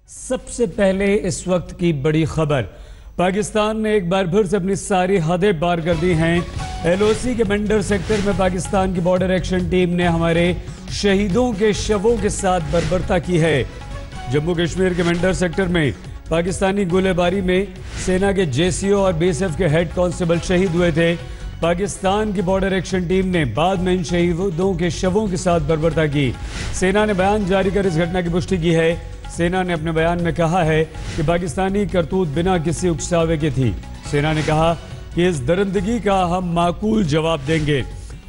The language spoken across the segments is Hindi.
सबसे पहले इस वक्त की बड़ी खबर, पाकिस्तान ने एक बार फिर से अपनी सारी हदें पार कर दी हैं। एलओसी के मेंढर सेक्टर में पाकिस्तान की बॉर्डर एक्शन टीम ने हमारे शहीदों के शवों के साथ बर्बरता की है। जम्मू कश्मीर के मेंढर सेक्टर में पाकिस्तानी गोलीबारी में सेना के जेसीओ और बीएसएफ के हेड कांस्टेबल शहीद हुए थे। पाकिस्तान की बॉर्डर एक्शन टीम ने बाद में इन शहीदों के शवों के साथ बर्बरता की। सेना ने बयान जारी कर इस घटना की पुष्टि की है। सेना ने अपने बयान में कहा है कि पाकिस्तानी करतूत बिना किसी उकसावे की थी। सेना ने कहा कि इस दरिंदगी का हम माकूल जवाब देंगे।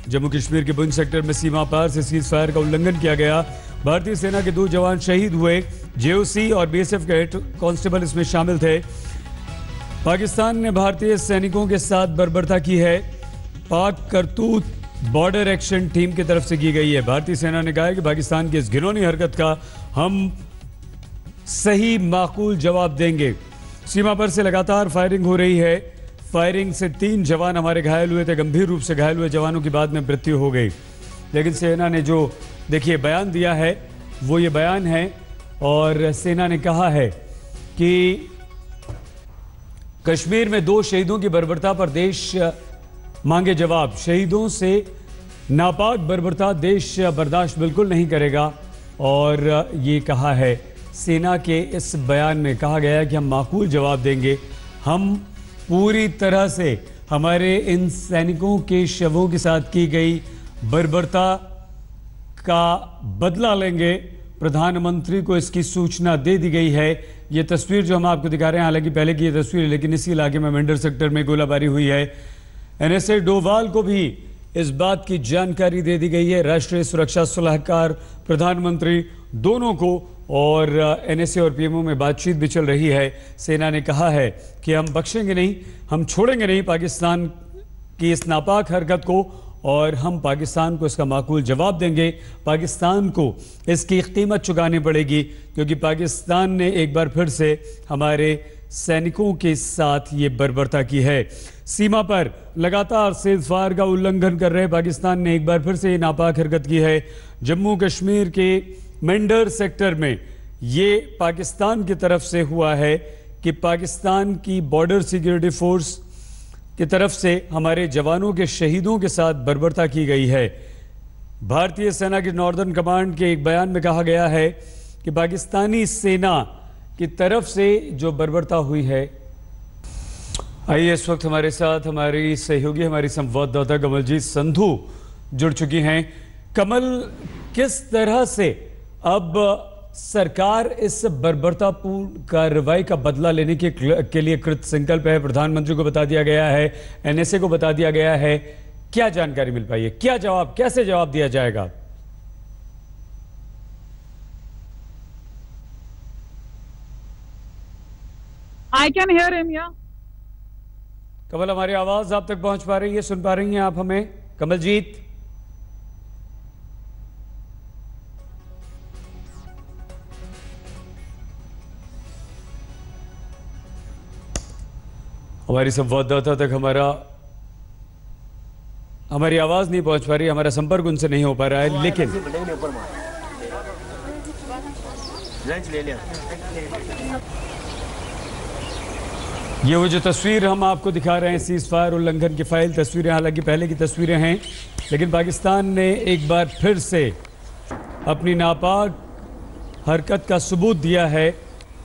जम्मू कश्मीर के पुंछ सेक्टर में सीमा पार से सीज फायर का उल्लंघन किया गया। भारतीय सेना के 2 जवान शहीद हुए। जेओसी और बीएसएफ के हेड कांस्टेबल इसमें शामिल थे। पाकिस्तान ने भारतीय सैनिकों के साथ बर्बरता की है। पाक करतूत बॉर्डर एक्शन टीम की तरफ से की गई है। भारतीय सेना ने कहा है कि पाकिस्तान की इस घिनौनी हरकत का हम सही माकूल जवाब देंगे। सीमा पर से लगातार फायरिंग हो रही है। फायरिंग से 3 जवान हमारे घायल हुए थे। गंभीर रूप से घायल हुए जवानों की बाद में मृत्यु हो गई। लेकिन सेना ने जो देखिए बयान दिया है वो ये बयान है, और सेना ने कहा है कि कश्मीर में 2 शहीदों की बर्बरता पर देश मांगे जवाब। शहीदों से नापाक बर्बरता देश बर्दाश्त बिल्कुल नहीं करेगा। और ये कहा है सेना के इस बयान में कहा गया है कि हम माकूल जवाब देंगे। हम पूरी तरह से हमारे इन सैनिकों के शवों के साथ की गई बर्बरता का बदला लेंगे। प्रधानमंत्री को इसकी सूचना दे दी गई है। ये तस्वीर जो हम आपको दिखा रहे हैं, हालांकि पहले की ये तस्वीर है, लेकिन इसी इलाके में मेंढर सेक्टर में गोलाबारी हुई है। एनएसए डोभाल को भी इस बात की जानकारी दे दी गई है। राष्ट्रीय सुरक्षा सलाहकार, प्रधानमंत्री दोनों को, और एनएसए और पीएमओ में बातचीत भी चल रही है। सेना ने कहा है कि हम बख्शेंगे नहीं, हम छोड़ेंगे नहीं पाकिस्तान की इस नापाक हरकत को, और हम पाकिस्तान को इसका माकूल जवाब देंगे। पाकिस्तान को इसकी कीमत चुकानी पड़ेगी, क्योंकि पाकिस्तान ने एक बार फिर से हमारे सैनिकों के साथ ये बर्बरता की है। सीमा पर लगातार सीज़फायर का उल्लंघन कर रहे पाकिस्तान ने एक बार फिर से ये नापाक हरकत की है। जम्मू कश्मीर के मेंढर सेक्टर में ये पाकिस्तान की तरफ से हुआ है कि पाकिस्तान की बॉर्डर सिक्योरिटी फोर्स की तरफ से हमारे जवानों के शहीदों के साथ बर्बरता की गई है। भारतीय सेना की नॉर्दर्न कमांड के एक बयान में कहा गया है कि पाकिस्तानी सेना की तरफ से जो बर्बरता हुई है। आइए इस वक्त हमारे साथ हमारी सहयोगी, हमारी संवाददाता कमलजीत संधू जुड़ चुकी हैं। कमल, किस तरह से अब सरकार इस बर्बरतापूर्ण कार्रवाई का बदला लेने के लिए कृत संकल्प है? प्रधानमंत्री को बता दिया गया है, एनएसए को बता दिया गया है। क्या जानकारी मिल पाई है? क्या जवाब, कैसे जवाब दिया जाएगा? I can hear him, yeah. कमल, हमारी आवाज आप तक पहुंच पा रही है? सुन पा रही हैं आप हमें? कमलजीत, हमारी संवाददाता तक हमारी आवाज नहीं पहुंच पा रही, हमारा संपर्क उनसे नहीं हो पा रहा है। लेकिन ये वो जो तस्वीर हम आपको दिखा रहे हैं, सीज फायर उल्लंघन की फाइल तस्वीरें, हालांकि पहले की तस्वीरें हैं, लेकिन पाकिस्तान ने एक बार फिर से अपनी नापाक हरकत का सबूत दिया है।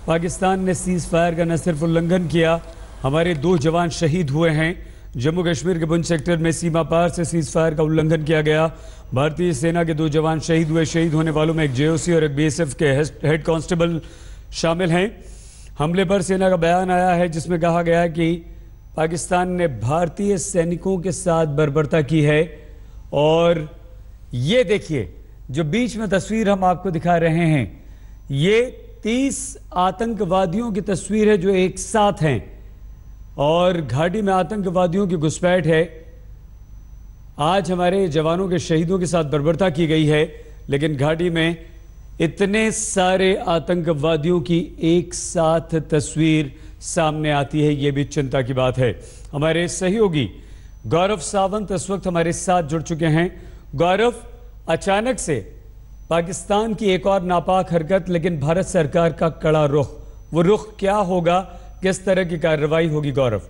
पाकिस्तान ने सीज फायर का न सिर्फ उल्लंघन किया, हमारे 2 जवान शहीद हुए हैं। जम्मू कश्मीर के पुंछ सेक्टर में सीमा पार से सीज फायर का उल्लंघन किया गया। भारतीय सेना के 2 जवान शहीद हुए। शहीद होने वालों में एक जेओसी और एक बीएसएफ के हेड कांस्टेबल शामिल हैं। हमले पर सेना का बयान आया है, जिसमें कहा गया है कि पाकिस्तान ने भारतीय सैनिकों के साथ बर्बरता की है। और ये देखिए जो बीच में तस्वीर हम आपको दिखा रहे हैं, ये 30 आतंकवादियों की तस्वीर है जो एक साथ हैं, और घाटी में आतंकवादियों की घुसपैठ है। आज हमारे जवानों के शहीदों के साथ बर्बरता की गई है, लेकिन घाटी में इतने सारे आतंकवादियों की एक साथ तस्वीर सामने आती है, यह भी चिंता की बात है। हमारे सहयोगी गौरव सावंत इस वक्त हमारे साथ जुड़ चुके हैं। गौरव, अचानक से पाकिस्तान की एक और नापाक हरकत, लेकिन भारत सरकार का कड़ा रुख। वो रुख क्या होगा, किस तरह की कार्रवाई होगी गौरव?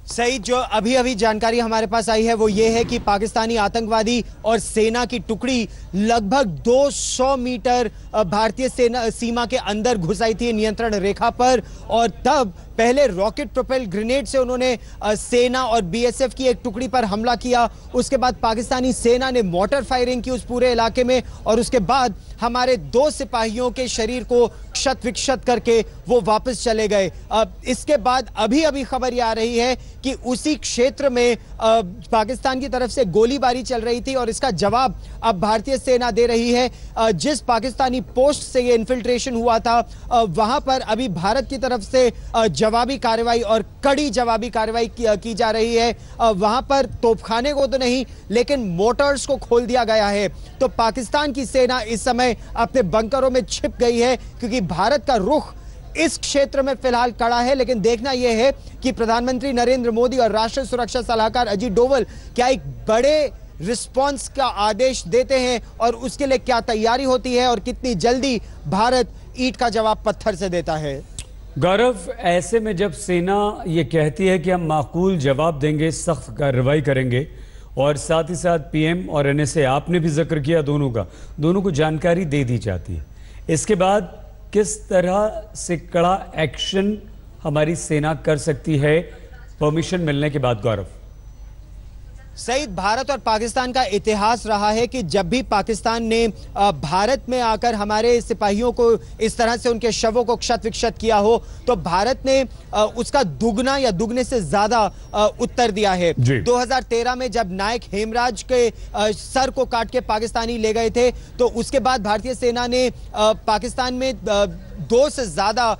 सही, जो अभी अभी जानकारी हमारे पास आई है वो ये है कि पाकिस्तानी आतंकवादी और सेना की टुकड़ी लगभग 200 मीटर भारतीय सेना सीमा के अंदर घुस आई थी नियंत्रण रेखा पर, और तब पहले रॉकेट प्रोपेल ग्रेनेड से उन्होंने सेना और बीएसएफ की एक टुकड़ी पर हमला किया। उसके बाद पाकिस्तानी सेना ने मोटर फायरिंग की उस पूरे इलाके में, और उसके बाद हमारे 2 सिपाहियों के शरीर को क्षत विक्षत करके वो वापस चले गए। इसके बाद अभी अभी खबर ये आ रही है कि उसी क्षेत्र में पाकिस्तान की तरफ से गोलीबारी चल रही थी, और इसका जवाब अब भारतीय सेना दे रही है। जिस पाकिस्तानी पोस्ट से ये इन्फिल्ट्रेशन हुआ था वहां पर अभी भारत की तरफ से जवाबी कार्रवाई और कड़ी जवाबी कार्रवाई की जा रही है। वहां पर तोपखाने को तो नहीं, लेकिन मोटर्स को खोल दिया गया है। तो पाकिस्तान की सेना इस समय अपने बंकरों में छिप गई है, क्योंकि भारत का रुख इस क्षेत्र में फिलहाल कड़ा है। लेकिन देखना यह है कि प्रधानमंत्री नरेंद्र मोदी और राष्ट्रीय सुरक्षा सलाहकार अजीत डोवल क्या एक बड़े रिस्पांस का आदेश देते हैं, और उसके लिए क्या तैयारी होती है, और कितनी जल्दी भारत ईंट का जवाब पत्थर से देता है। गौरव, ऐसे में जब सेना ये कहती है कि हम माकूल जवाब देंगे, सख्त कार्रवाई करेंगे, और साथ ही साथ पीएम और एनएसए, आपने भी जिक्र किया दोनों को जानकारी दे दी जाती है, इसके बाद किस तरह से कड़ा एक्शन हमारी सेना कर सकती है परमिशन मिलने के बाद? गौरव, सईद, भारत और पाकिस्तान का इतिहास रहा है कि जब भी पाकिस्तान ने भारत में आकर हमारे सिपाहियों को इस तरह से उनके शवों को क्षत विक्षत किया हो, तो भारत ने उसका दुगना या दुगने से ज्यादा उत्तर दिया है। 2013 में जब नायक हेमराज के सर को काट के पाकिस्तानी ले गए थे, तो उसके बाद भारतीय सेना ने पाकिस्तान में 2 से ज्यादा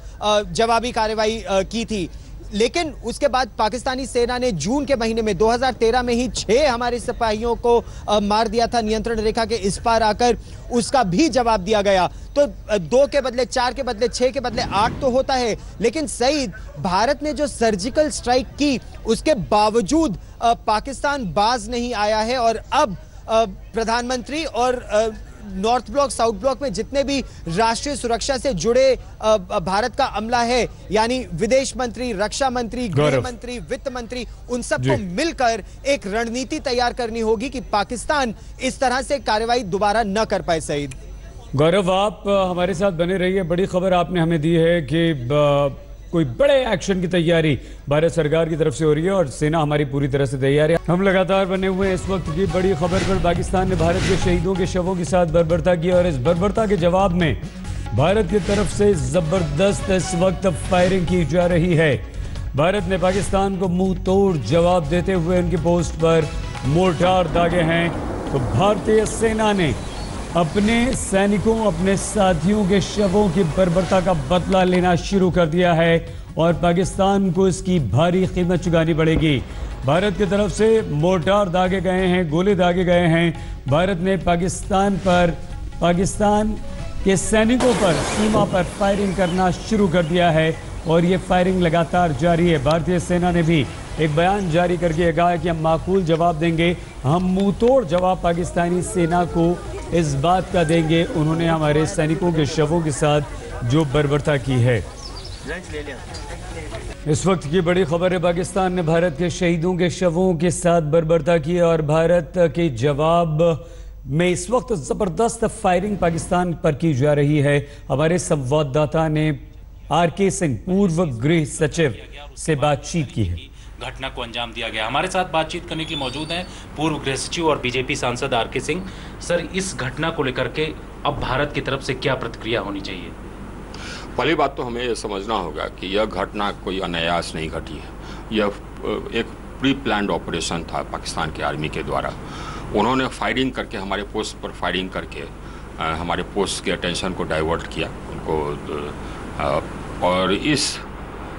जवाबी कार्रवाई की थी। लेकिन उसके बाद पाकिस्तानी सेना ने जून के महीने में 2013 में ही 6 हमारे सिपाहियों को मार दिया था नियंत्रण रेखा के इस पार आकर। उसका भी जवाब दिया गया। तो 2 के बदले 4 के बदले 6 के बदले 8 तो होता है, लेकिन सईद, भारत ने जो सर्जिकल स्ट्राइक की उसके बावजूद पाकिस्तान बाज नहीं आया है। और अब प्रधानमंत्री और नॉर्थ ब्लॉक, साउथ ब्लॉक में जितने भी राष्ट्रीय सुरक्षा से जुड़े भारत का अमला है, यानी विदेश मंत्री, रक्षा मंत्री, गृह मंत्री, वित्त मंत्री, उन सबको मिलकर एक रणनीति तैयार करनी होगी कि पाकिस्तान इस तरह से कार्रवाई दोबारा न कर पाए। सईद, गौरव, आप हमारे साथ बने रहिए। बड़ी खबर आपने हमें दी है कि कोई बड़े एक्शन की तैयारी भारत सरकार की तरफ से हो रही है, और सेना हमारी पूरी तरह से तैयार है। हम लगातार बने हुए हैं इस वक्त की बड़ी खबर पर। पाकिस्तान ने भारत के शहीदों के शवों के साथ बर्बरता की, और इस बर्बरता के जवाब में भारत की तरफ से जबरदस्त इस वक्त फायरिंग की जा रही है। भारत ने पाकिस्तान को मुंह तोड़ जवाब देते हुए उनकी पोस्ट पर मोर्टार दागे हैं। तो भारतीय सेना ने अपने सैनिकों, अपने साथियों के शवों की बर्बरता का बदला लेना शुरू कर दिया है, और पाकिस्तान को इसकी भारी कीमत चुकानी पड़ेगी। भारत की तरफ से मोर्टार दागे गए हैं, गोले दागे गए हैं। भारत ने पाकिस्तान के सैनिकों पर सीमा पर फायरिंग करना शुरू कर दिया है, और ये फायरिंग लगातार जारी है। भारतीय सेना ने भी एक बयान जारी करके कहा है कि हम माकूल जवाब देंगे, हम मुंह तोड़ जवाब पाकिस्तानी सेना को इस बात का देंगे उन्होंने हमारे सैनिकों के शवों के साथ जो बर्बरता की है। इस वक्त की बड़ी खबर है, पाकिस्तान ने भारत के शहीदों के शवों के साथ बर्बरता की, और भारत के जवाब में इस वक्त जबरदस्त फायरिंग पाकिस्तान पर की जा रही है। हमारे संवाददाता ने आरके सिंह, पूर्व गृह सचिव, से बातचीत की है। घटना को अंजाम दिया गया। हमारे साथ बातचीत करने के लिए मौजूद हैं पूर्व गृह सचिव और बीजेपी सांसद आरके सिंह। सर, इस घटना को लेकर के अब भारत की तरफ से क्या प्रतिक्रिया होनी चाहिए? पहली बात तो हमें यह समझना होगा कि यह घटना कोई अनायास नहीं घटी है। यह एक प्री प्लान्ड ऑपरेशन था पाकिस्तान की आर्मी के द्वारा। उन्होंने फायरिंग करके, हमारे पोस्ट पर फायरिंग करके हमारे पोस्ट के अटेंशन को डाइवर्ट किया उनको, और इस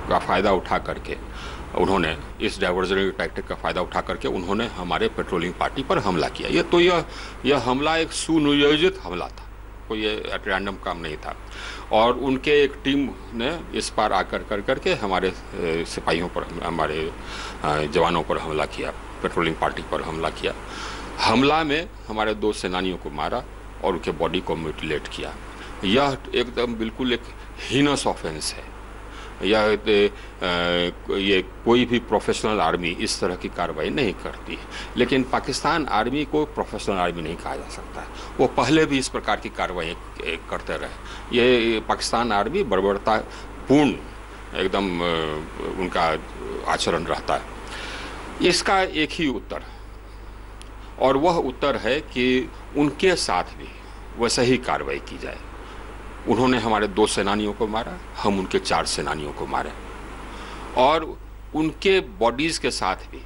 का फ़ायदा उठा करके उन्होंने, इस डाइवर्जनरी टैक्टिक का फ़ायदा उठा करके उन्होंने हमारे पेट्रोलिंग पार्टी पर हमला किया। यह हमला एक सुनियोजित हमला था, कोई एट रैंडम काम नहीं था। और उनके एक टीम ने इस पार आकर करके हमारे सिपाहियों पर, हमारे जवानों पर हमला किया, पेट्रोलिंग पार्टी पर हमला किया। हमला में हमारे 2 सेनानियों को मारा और उनके बॉडी को म्यूटिलेट किया। यह एकदम बिल्कुल एक हीनस ऑफेंस है। ये कोई भी प्रोफेशनल आर्मी इस तरह की कार्रवाई नहीं करती है, लेकिन पाकिस्तान आर्मी को प्रोफेशनल आर्मी नहीं कहा जा सकता है। वो पहले भी इस प्रकार की कार्रवाई करते रहे। ये पाकिस्तान आर्मी बर्बरतापूर्ण एकदम उनका आचरण रहता है। इसका एक ही उत्तर, और वह उत्तर है कि उनके साथ भी वैसे ही कार्रवाई की जाए। उन्होंने हमारे 2 सेनानियों को मारा, हम उनके 4 सेनानियों को मारे, और उनके बॉडीज़ के साथ भी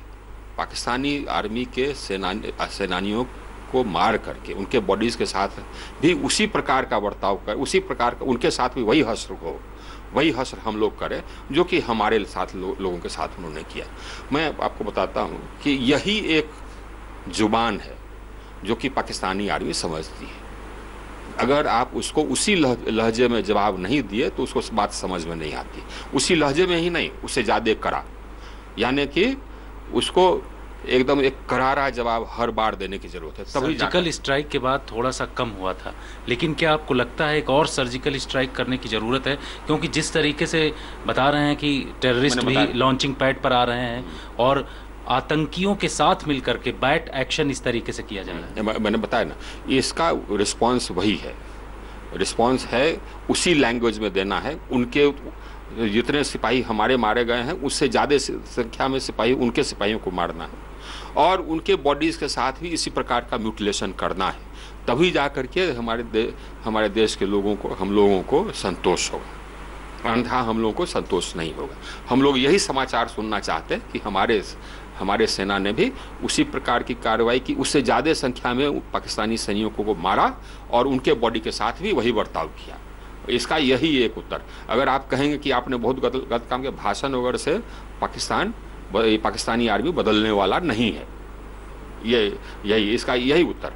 पाकिस्तानी आर्मी के सेनानियों को मार करके उनके बॉडीज़ के साथ भी उसी प्रकार का बर्ताव कर, उसी प्रकार का उनके साथ भी वही हश्र हम लोग करें जो कि हमारे साथ लोगों के साथ उन्होंने किया। मैं आपको बताता हूँ कि यही एक जुबान है जो कि पाकिस्तानी आर्मी समझती है। अगर आप उसको उसी लहजे में जवाब नहीं दिए तो उसको बात समझ में नहीं आती। उसी लहजे में ही नहीं, उससे ज़्यादा कड़ा, यानी कि उसको एकदम एक करारा जवाब हर बार देने की जरूरत है। सर्जिकल स्ट्राइक के बाद थोड़ा सा कम हुआ था, लेकिन क्या आपको लगता है एक और सर्जिकल स्ट्राइक करने की ज़रूरत है? क्योंकि जिस तरीके से बता रहे हैं कि टेररिस्ट भी लॉन्चिंग पैड पर आ रहे हैं और आतंकियों के साथ मिलकर के बैट एक्शन इस तरीके से किया जा रहा है। मैंने बताया ना, इसका रिस्पांस वही है। रिस्पांस है उसी लैंग्वेज में देना है। उनके जितने सिपाही हमारे मारे गए हैं उससे ज़्यादा संख्या में सिपाही उनके सिपाहियों को मारना है, और उनके बॉडीज़ के साथ भी इसी प्रकार का म्यूटिलेशन करना है। तभी जा करके हमारे देश के लोगों को, हम लोगों को संतोष होगा, अन्यथा हम लोगों को संतोष नहीं होगा। हम लोग यही समाचार सुनना चाहते हैं कि हमारे सेना ने भी उसी प्रकार की कार्रवाई की, उससे ज़्यादा संख्या में पाकिस्तानी सैनिकों को मारा और उनके बॉडी के साथ भी वही बर्ताव किया। इसका यही एक उत्तर। अगर आप कहेंगे कि आपने बहुत गलत काम किया, भाषण वगैरह से पाकिस्तानी आर्मी बदलने वाला नहीं है, इसका यही उत्तर।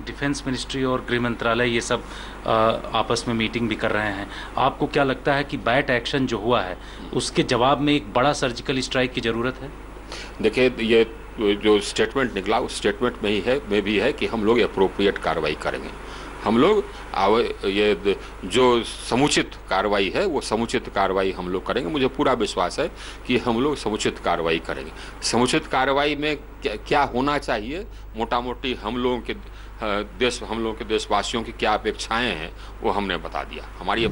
डिफेंस मिनिस्ट्री और गृह मंत्रालय ये सब आपस में मीटिंग भी कर रहे हैं। आपको क्या लगता है कि बैट एक्शन जो हुआ है उसके जवाब में एक बड़ा सर्जिकल स्ट्राइक की ज़रूरत है? देखिए, ये जो स्टेटमेंट निकला उस स्टेटमेंट में भी है कि हम लोग एप्रोप्रिएट कार्रवाई करेंगे। हम लोग ये जो समुचित कार्रवाई है वो समुचित कार्रवाई हम लोग करेंगे। मुझे पूरा विश्वास है कि हम लोग समुचित कार्रवाई करेंगे। समुचित कार्रवाई में क्या होना चाहिए, मोटा मोटी हम लोगों के देशवासियों की क्या अपेक्षाएं हैं वो हमने बता दिया। हमारी